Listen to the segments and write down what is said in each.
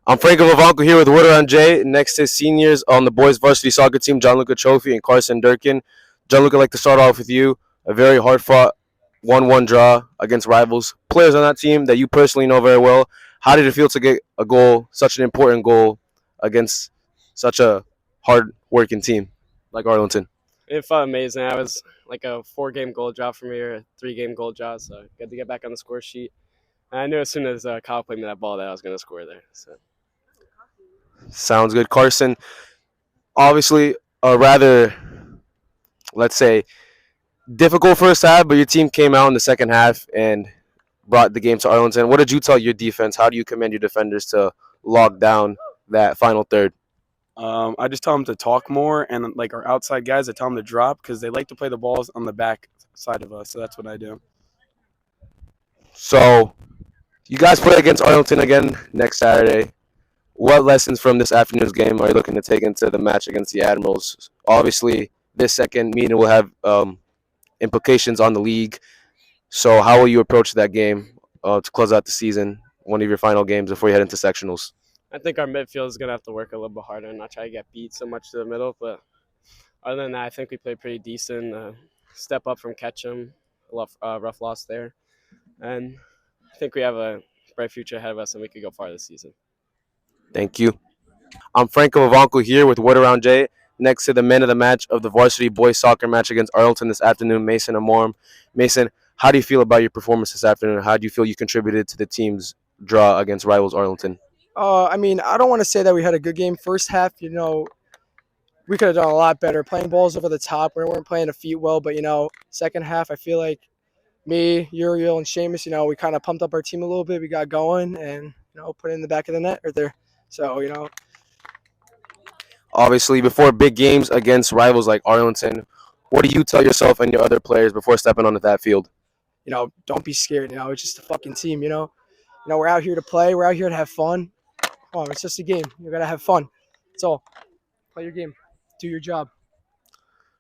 I'm Franco Vivanco here with Woodard and Jay. Next to seniors on the boys varsity soccer team, Gianluca Cioffi and Carson Durkin. Gianluca, I'd like to start off with you. A very hard-fought 1-1 draw against rivals. Players on that team that you personally know very well. How did it feel to get a goal, such an important goal, against such a hard-working team like Arlington? It felt amazing. I was like a 4-game goal drought for me or a 3-game goal drought, so good to get back on the score sheet. And I knew as soon as Kyle played me that ball that I was going to score there. So Sounds good. Carson, obviously a rather, let's say, difficult first half, but your team came out in the second half and brought the game to Arlington. What did you tell your defense? How do you commend your defenders to lock down that final third? I just tell them to talk more, and like our outside guys, I tell them to drop because they like to play the balls on the back side of us. So that's what I do. So, you guys play against Arlington again next Saturday. What lessons from this afternoon's game are you looking to take into the match against the Admirals? Obviously, this second meeting will have implications on the league. So, how will you approach that game to close out the season, one of your final games before you head into sectionals? I think our midfield is going to have to work a little bit harder and not try to get beat so much to the middle. But other than that, I think we played pretty decent. Step up from Ketchum, rough loss there. And I think we have a bright future ahead of us and we could go far this season. Thank you. I'm Franco Vivanco here with Word Around Jay, next to the men of the match of the varsity boys soccer match against Arlington this afternoon, Mason and Amorim. Mason, how do you feel about your performance this afternoon? How do you feel you contributed to the team's draw against rivals Arlington? I don't want to say that we had a good game first half. We could have done a lot better playing balls over the top. We weren't playing the feet well, but second half, I feel like me, Uriel, and Seamus, we kind of pumped up our team a little bit. We got going and put it in the back of the net right there. So Obviously, before big games against rivals like Arlington, what do you tell yourself and your other players before stepping onto that field? don't be scared. It's just a fucking team. We're out here to play. We're out here to have fun. Come on, it's just a game. You gotta have fun. That's all. Play your game. Do your job.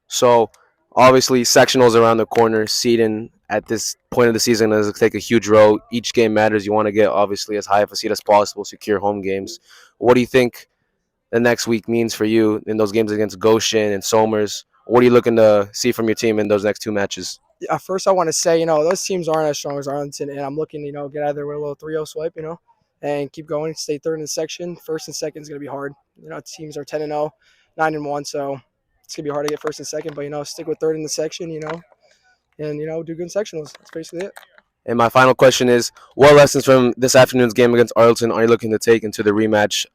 So, obviously, sectionals around the corner. Seeding at this point of the season is take a huge role. Each game matters. You want to get, obviously, as high of a seed as possible, secure home games. What do you think the next week means for you in those games against Goshen and Somers? What are you looking to see from your team in those next two matches? First, I want to say, those teams aren't as strong as Arlington, and I'm looking, get out of there with a little 3-0 swipe, and keep going. Stay third in the section. First and second is going to be hard. Teams are 10-0, 9-1, so it's going to be hard to get first and second. But, stick with third in the section, and, do good in sectionals. That's basically it. And my final question is, what lessons from this afternoon's game against Arlington are you looking to take into the rematch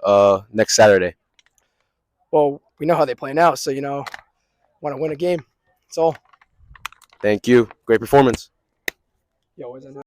next Saturday? Well, we know how they play now, so, want to win a game. That's all. Thank you. Great performance. Yo,